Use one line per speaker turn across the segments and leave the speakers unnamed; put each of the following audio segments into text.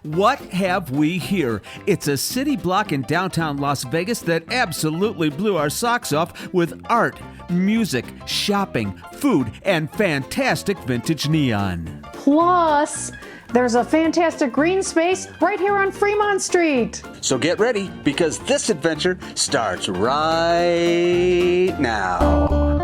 What have we here? It's a city block in downtown Las Vegas that absolutely blew our socks off with art, music, shopping, food, and fantastic vintage neon.
Plus, there's a fantastic green space right here on Fremont Street.
So get ready, because this adventure starts right now.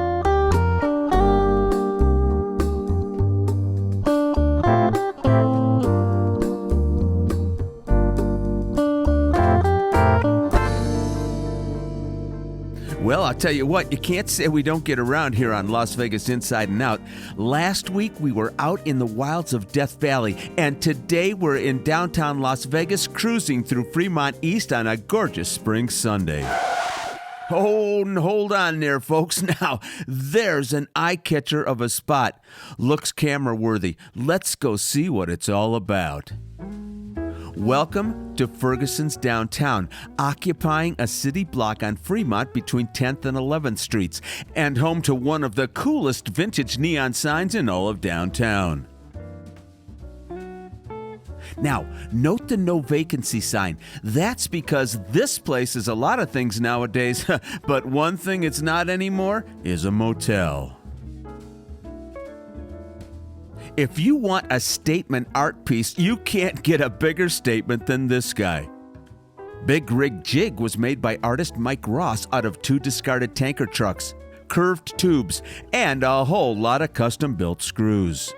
Well, I'll tell you what, you can't say we don't get around here on Las Vegas Inside and Out. Last week, we were out in the wilds of Death Valley, and today we're in downtown Las Vegas cruising through Fremont East on a gorgeous spring Sunday. Oh, hold on there, folks. Now, there's an eye-catcher of a spot. Looks camera-worthy. Let's go see what it's all about. Welcome to Fergusons Downtown, occupying a city block on Fremont between 10th and 11th Streets, and home to one of the coolest vintage neon signs in all of downtown. Now, note the no vacancy sign. That's because this place is a lot of things nowadays, but one thing it's not anymore is a motel. If you want a statement art piece, you can't get a bigger statement than this guy. Big Rig Jig was made by artist Mike Ross out of 2 discarded tanker trucks, curved tubes, and a whole lot of custom-built screws.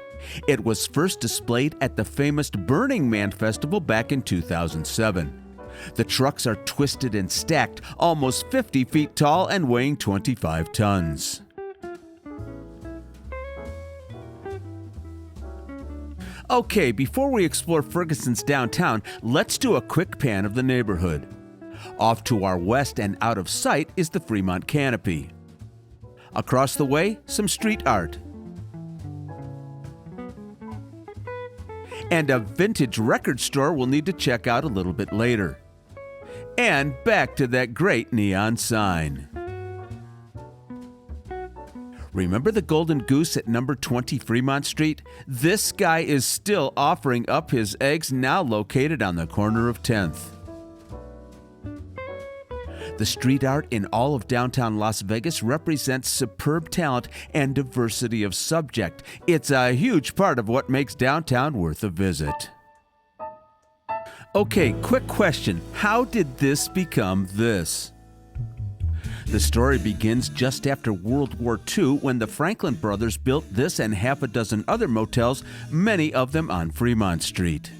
It was first displayed at the famous Burning Man Festival back in 2007. The trucks are twisted and stacked, almost 50 feet tall and weighing 25 tons. Okay, before we explore Fergusons Downtown, let's do a quick pan of the neighborhood. Off to our west and out of sight is the Fremont Canopy. Across the way, some street art. And a vintage record store we'll need to check out a little bit later. And back to that great neon sign. Remember the Golden Goose at number 20 Fremont Street? This guy is still offering up his eggs, now located on the corner of 10th. The street art in all of downtown Las Vegas represents superb talent and diversity of subject. It's a huge part of what makes downtown worth a visit. Okay, quick question. How did this become this? The story begins just after World War II when the Franklin brothers built this and half a dozen other motels, many of them on Fremont Street.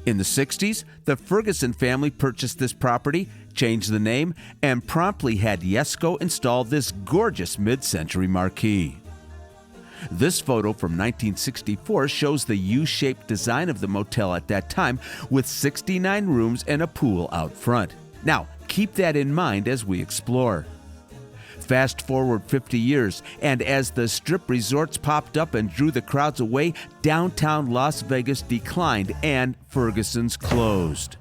In the 60s, the Ferguson family purchased this property, changed the name, and promptly had Yesco install this gorgeous mid-century marquee. This photo from 1964 shows the U-shaped design of the motel at that time, with 69 rooms and a pool out front. Now, keep that in mind as we explore. Fast forward 50 years, and as the strip resorts popped up and drew the crowds away, downtown Las Vegas declined and Ferguson's closed.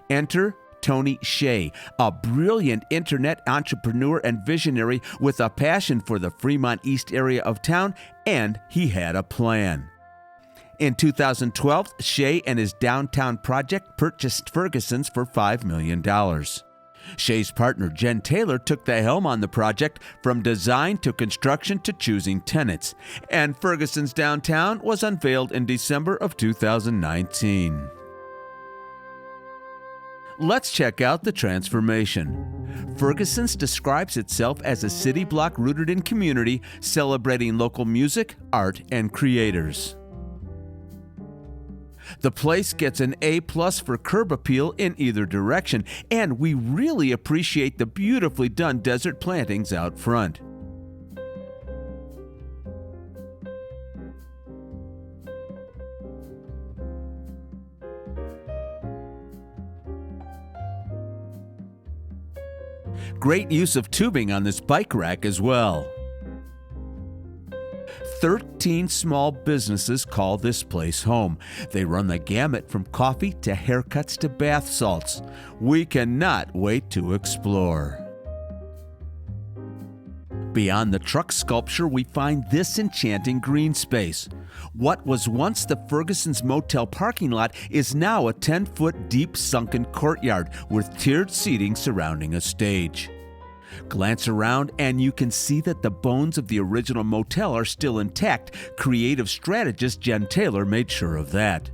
Enter Tony Hsieh, a brilliant internet entrepreneur and visionary with a passion for the Fremont East area of town, and he had a plan. In 2012, Hsieh and his downtown project purchased Ferguson's for $5 million. Hsieh's partner Jen Taylor took the helm on the project, from design to construction to choosing tenants, and Ferguson's Downtown was unveiled in December of 2019. Let's check out the transformation. Ferguson's describes itself as a city block rooted in community, celebrating local music, art, and creators. The place gets an A+ for curb appeal in either direction, and we really appreciate the beautifully done desert plantings out front. Great use of tubing on this bike rack as well. 13 small businesses call this place home. They run the gamut from coffee to haircuts to bath salts. We cannot wait to explore. Beyond the truck sculpture, we find this enchanting green space. What was once the Fergusons Motel parking lot is now a 10-foot deep sunken courtyard with tiered seating surrounding a stage. Glance around and you can see that the bones of the original motel are still intact. Creative strategist Jen Taylor made sure of that.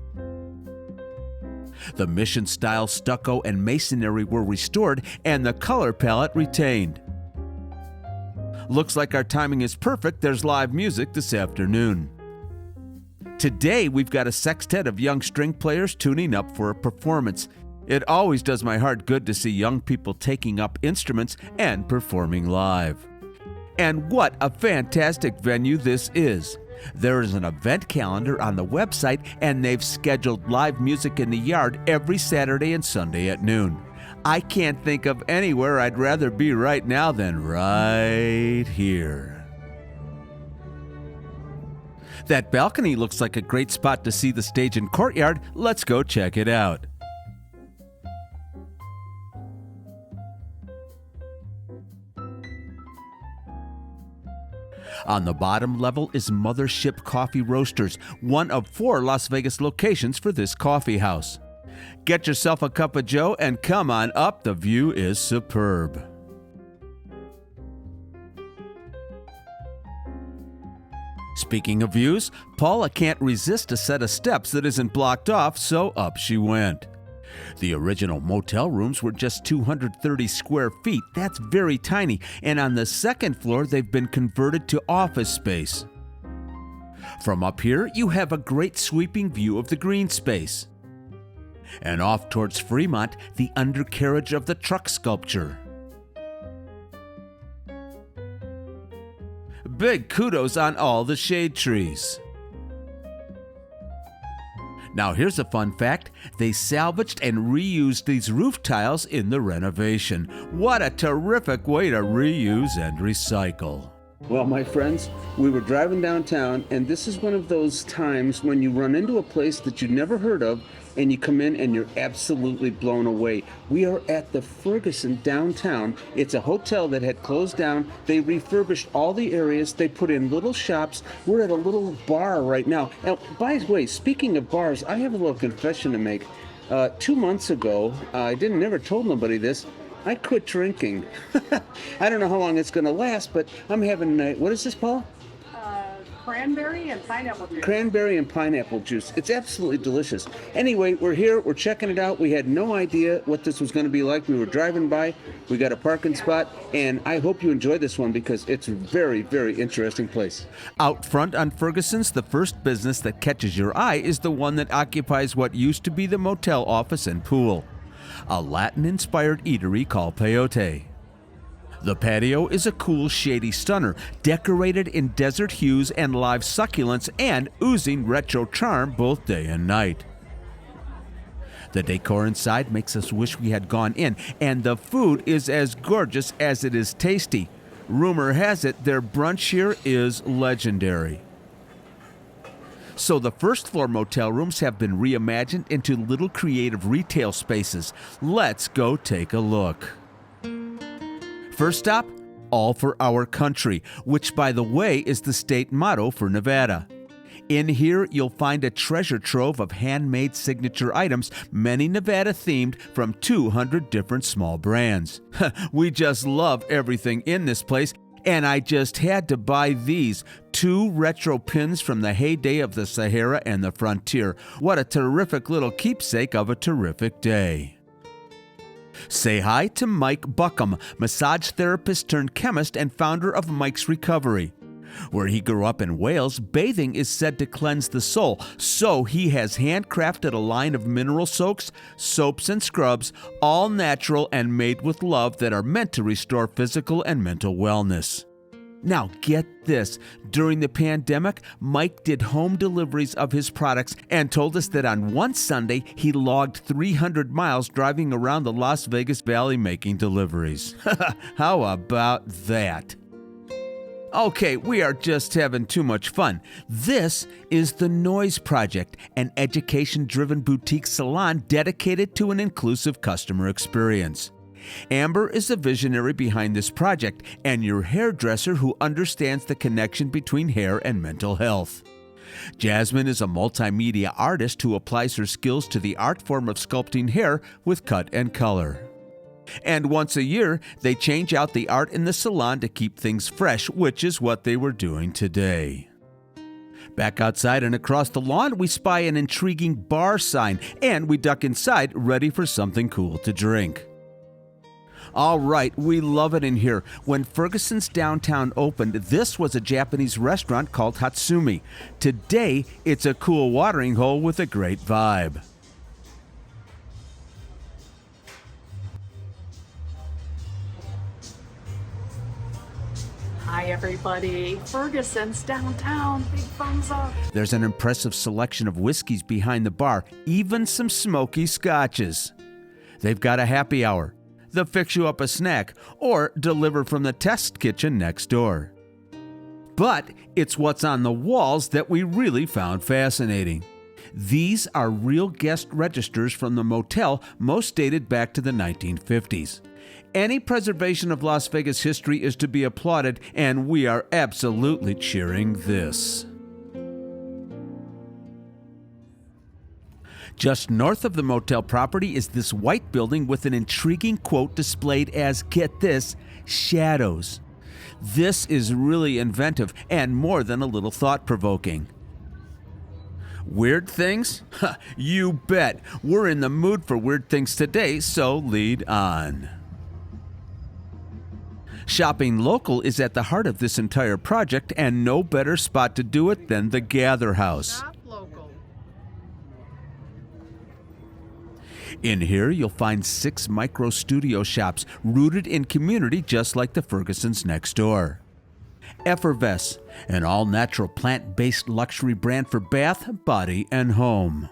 The mission-style stucco and masonry were restored and the color palette retained. Looks like our timing is perfect. There's live music this afternoon. Today, we've got a sextet of young string players tuning up for a performance. It always does my heart good to see young people taking up instruments and performing live. And what a fantastic venue this is. There is an event calendar on the website, and they've scheduled live music in the yard every Saturday and Sunday at noon. I can't think of anywhere I'd rather be right now than right here. That balcony looks like a great spot to see the stage and courtyard. Let's go check it out. On the bottom level is Mothership Coffee Roasters, one of 4 Las Vegas locations for this coffee house. Get yourself a cup of joe and come on up. The view is superb. Speaking of views, Paula can't resist a set of steps that isn't blocked off, so up she went. The original motel rooms were just 230 square feet. That's very tiny. And on the second floor, they've been converted to office space. From up here, you have a great sweeping view of the green space. And off towards Fremont, the undercarriage of the truck sculpture. Big kudos on all the shade trees. Now here's a fun fact. They salvaged and reused these roof tiles in the renovation. What a terrific way to reuse and recycle.
Well, my friends, we were driving downtown, and this is one of those times when you run into a place that you've never heard of, and you come in and you're absolutely blown away. We are at the Fergusons Downtown. It's a hotel that had closed down. They refurbished all the areas. They put in little shops. We're at a little bar right now. Now, by the way, speaking of bars, I have a little confession to make. 2 months ago, I never told nobody this, I quit drinking. I don't know how long it's going to last, but I'm having, what is this, Paul?
Cranberry and pineapple juice.
Cranberry and pineapple juice. It's absolutely delicious. Anyway, we're here. We're checking it out. We had no idea what this was going to be like. We were driving by. We got a parking spot, and I hope you enjoy this one because it's a very, very interesting place.
Out front on Ferguson's, the first business that catches your eye is the one that occupies what used to be the motel office and pool. A Latin-inspired eatery called Peyote. The patio is a cool, shady stunner, decorated in desert hues and live succulents and oozing retro charm both day and night. The decor inside makes us wish we had gone in, and the food is as gorgeous as it is tasty. Rumor has it their brunch here is legendary. So the first floor motel rooms have been reimagined into little creative retail spaces. Let's go take a look. First stop, All for Our Country, which by the way is the state motto for Nevada. In here, you'll find a treasure trove of handmade signature items, many Nevada-themed from 200 different small brands. We just love everything in this place, and I just had to buy these 2 retro pins from the heyday of the Sahara and the frontier. What a terrific little keepsake of a terrific day. Say hi to Mike Buckham, massage therapist turned chemist and founder of Mike's Recovery. Where he grew up in Wales, bathing is said to cleanse the soul, so he has handcrafted a line of mineral soaks, soaps, and scrubs, all natural and made with love that are meant to restore physical and mental wellness. Now get this, during the pandemic, Mike did home deliveries of his products and told us that on one Sunday, he logged 300 miles driving around the Las Vegas Valley making deliveries. How about that? Okay, we are just having too much fun. This is The Noise Project, an education-driven boutique salon dedicated to an inclusive customer experience. Amber is the visionary behind this project and your hairdresser who understands the connection between hair and mental health. Jasmine is a multimedia artist who applies her skills to the art form of sculpting hair with cut and color. And once a year, they change out the art in the salon to keep things fresh, which is what they were doing today. Back outside and across the lawn, we spy an intriguing bar sign, and we duck inside, ready for something cool to drink. All right, we love it in here. When Fergusons Downtown opened, this was a Japanese restaurant called Hatsumi. Today, it's a cool watering hole with a great vibe.
Hi everybody, Fergusons Downtown, big thumbs up.
There's an impressive selection of whiskeys behind the bar, even some smoky scotches. They've got a happy hour. They'll fix you up a snack or deliver from the test kitchen next door. But it's what's on the walls that we really found fascinating. These are real guest registers from the motel, most dated back to the 1950s. Any preservation of Las Vegas history is to be applauded, and we are absolutely cheering this. Just north of the motel property is this white building with an intriguing quote displayed as, get this, shadows. This is really inventive and more than a little thought-provoking. Weird things? You bet. We're in the mood for weird things today, so lead on. Shopping local is at the heart of this entire project, and no better spot to do it than the Gather House. In here, you'll find 6 micro studio shops rooted in community just like the Fergusons next door. Effervesce, an all-natural plant-based luxury brand for bath, body, and home.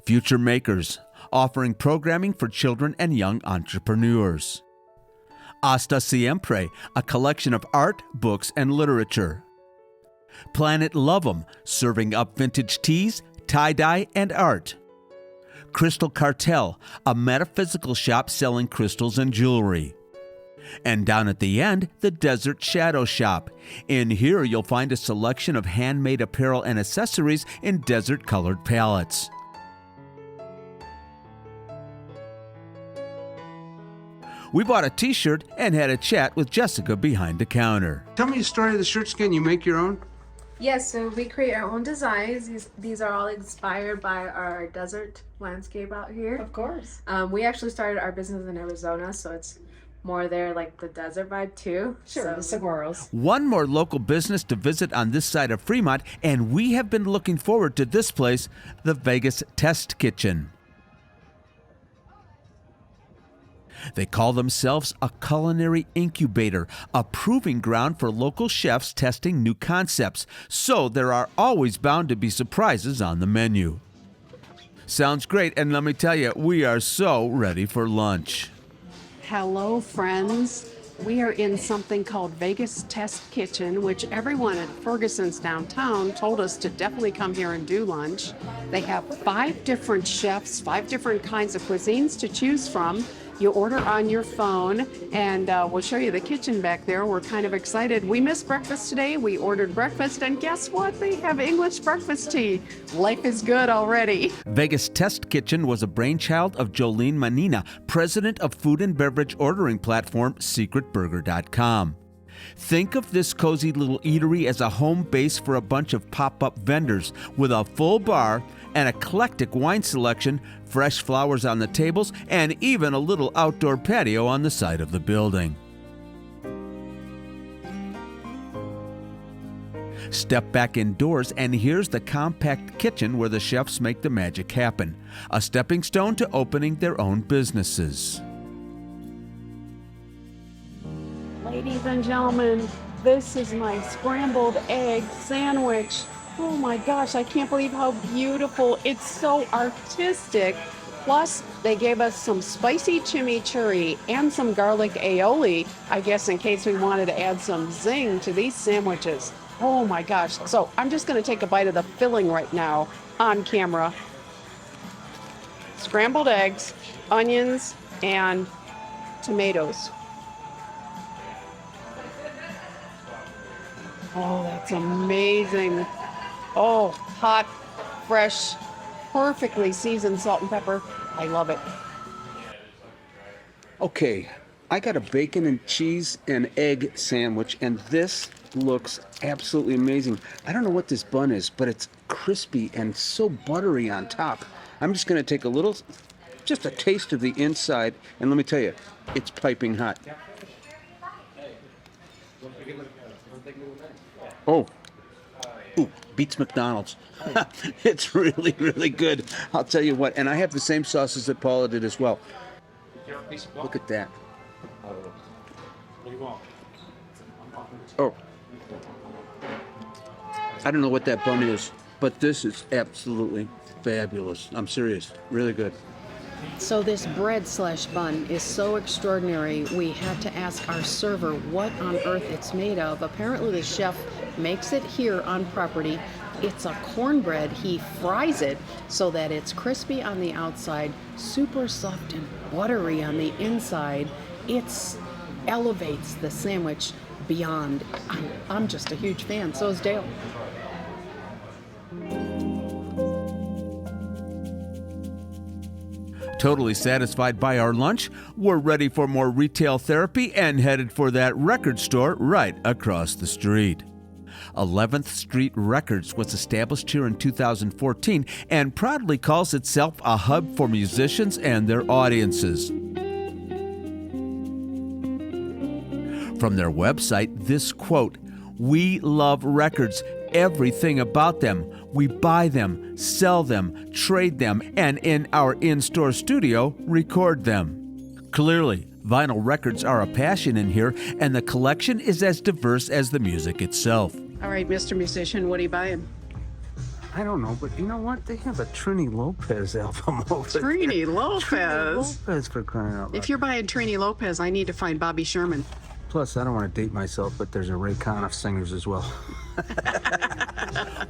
Future Makers, offering programming for children and young entrepreneurs. Hasta Siempre, a collection of art, books, and literature. Planet Love'em, serving up vintage teas, tie-dye, and art. Crystal Cartel, a metaphysical shop selling crystals and jewelry. And down at the end, the Desert Shadow Shop. In here, you'll find a selection of handmade apparel and accessories in desert-colored palettes. We bought a t-shirt and had a chat with Jessica behind the counter.
Tell me the story of the shirt skin. You make your own?
Yes, so we create our own designs. These are all inspired by our desert landscape out here.
Of course.
We actually started our business in Arizona, so it's more there like the desert vibe too.
Sure, the saguaros.
One more local business to visit on this side of Fremont, and we have been looking forward to this place, the Vegas Test Kitchen. They call themselves a culinary incubator, a proving ground for local chefs testing new concepts, so there are always bound to be surprises on the menu. Sounds great, and let me tell you, we are so ready for lunch.
Hello, friends. We are in something called Vegas Test Kitchen, which everyone at Fergusons Downtown told us to definitely come here and do lunch. They have 5 different chefs, 5 different kinds of cuisines to choose from. You order on your phone, and we'll show you the kitchen back there. We're kind of excited. We missed breakfast today. We ordered breakfast, and guess what? They have English breakfast tea. Life is good already.
Vegas Test Kitchen was a brainchild of Jolene Manina, president of food and beverage ordering platform SecretBurger.com. Think of this cozy little eatery as a home base for a bunch of pop-up vendors with a full bar, an eclectic wine selection, fresh flowers on the tables, and even a little outdoor patio on the side of the building. Step back indoors, and here's the compact kitchen where the chefs make the magic happen, a stepping stone to opening their own businesses.
Ladies and gentlemen, this is my scrambled egg sandwich. Oh my gosh, I can't believe how beautiful. It's so artistic. Plus, they gave us some spicy chimichurri and some garlic aioli, I guess in case we wanted to add some zing to these sandwiches. Oh my gosh. So I'm just going to take a bite of the filling right now on camera. Scrambled eggs, onions, and tomatoes. Oh, that's amazing. Oh, hot, fresh, perfectly seasoned salt and pepper. I love it.
Okay, I got a bacon and cheese and egg sandwich, and this looks absolutely amazing. I don't know what this bun is, but it's crispy and so buttery on top. I'm just going to take a little, just a taste of the inside, and let me tell you, it's piping hot. Oh, ooh, beats McDonald's. It's really, really good. I'll tell you what, and I have the same sauces that Paula did as well. Look at that. Oh, I don't know what that bun is, but this is absolutely fabulous. I'm serious, really good.
So this bread/bun is so extraordinary, we had to ask our server what on earth it's made of. Apparently the chef makes it here on property. It's a cornbread. He fries it so that it's crispy on the outside, super soft and buttery on the inside. It elevates the sandwich beyond. I'm just a huge fan. So is Dale.
Totally satisfied by our lunch, we're ready for more retail therapy and headed for that record store right across the street. 11th Street Records was established here in 2014 and proudly calls itself a hub for musicians and their audiences. From their website, this quote, "We love records, everything about them. We buy them, sell them, trade them, and in our in-store studio, record them." Clearly, vinyl records are a passion in here, and the collection is as diverse as the music itself.
All right, Mr. Musician, what are you buying?
I don't know, but you know what? They have a Trini Lopez album over there.
Trini
Trini
Lopez.
Lopez, for crying out loud.
If you're buying Trini Lopez, I need to find Bobby Sherman.
Plus, I don't want to date myself, but there's a Ray Conniff singers as well.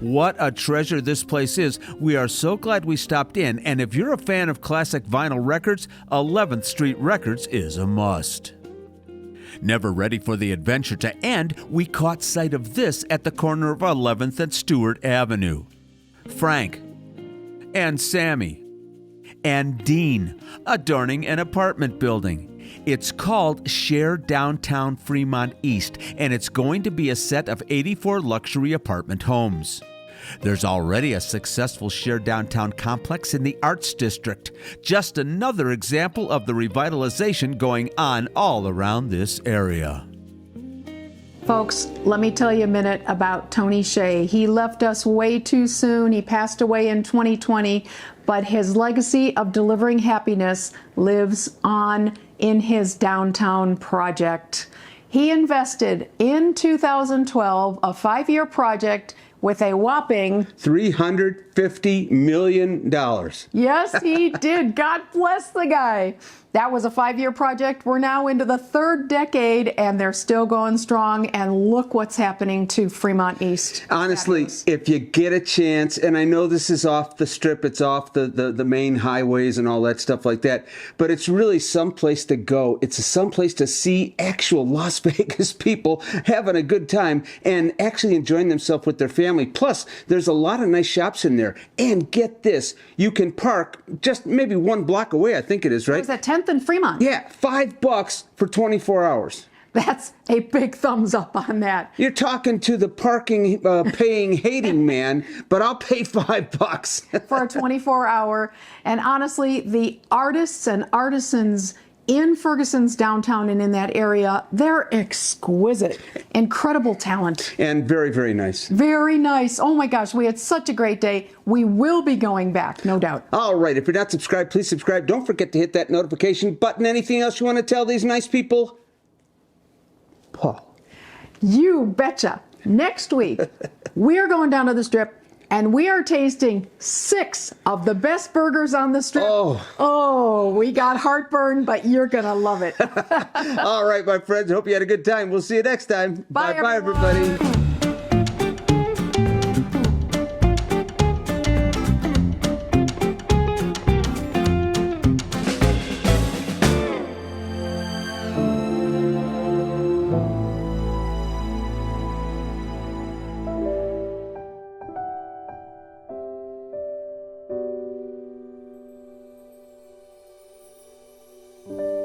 What a treasure this place is. We are so glad we stopped in, and if you're a fan of classic vinyl records, 11th Street Records is a must. Never ready for the adventure to end, we caught sight of this at the corner of 11th and Stewart Avenue. Frank and Sammy and Dean adorning an apartment building. It's called Share Downtown Fremont East, and it's going to be a set of 84 luxury apartment homes. There's already a successful Share Downtown complex in the Arts District. Just another example of the revitalization going on all around this area.
Folks, let me tell you a minute about Tony Shea. He left us way too soon. He passed away in 2020, but his legacy of delivering happiness lives on in his downtown project. He invested in 2012 a 5-year project with a whopping
$350 million.
Yes, he did. God bless the guy. That was a 5-year project. We're now into the 3rd decade, and they're still going strong. And look what's happening to Fremont East.
Honestly, if you get a chance, and I know this is off the strip, it's off the main highways and all that stuff like that, but it's really someplace to go. It's someplace to see actual Las Vegas people having a good time and actually enjoying themselves with their family. Plus, there's a lot of nice shops in there. And get this, you can park just maybe 1 block away, I think it is, right?
Was that 10th and Fremont?
Yeah, $5 for 24 hours.
That's a big thumbs up on that.
You're talking to the parking, paying, hating man, but I'll pay $5
for a 24-hour. And honestly, the artists and artisans in Fergusons Downtown and in that area, they're exquisite. Incredible talent.
And very, very nice.
Very nice. Oh my gosh, we had such a great day. We will be going back, no doubt.
All right, if you're not subscribed, please subscribe. Don't forget to hit that notification button. Anything else you want to tell these nice people? Paul.
You betcha. Next week, we're going down to the Strip, and we are tasting 6 of the best burgers on the Strip. Oh, we got heartburn, but you're going to love it.
All right, my friends. Hope you had a good time. We'll see you next time.
Bye,
everybody.
you.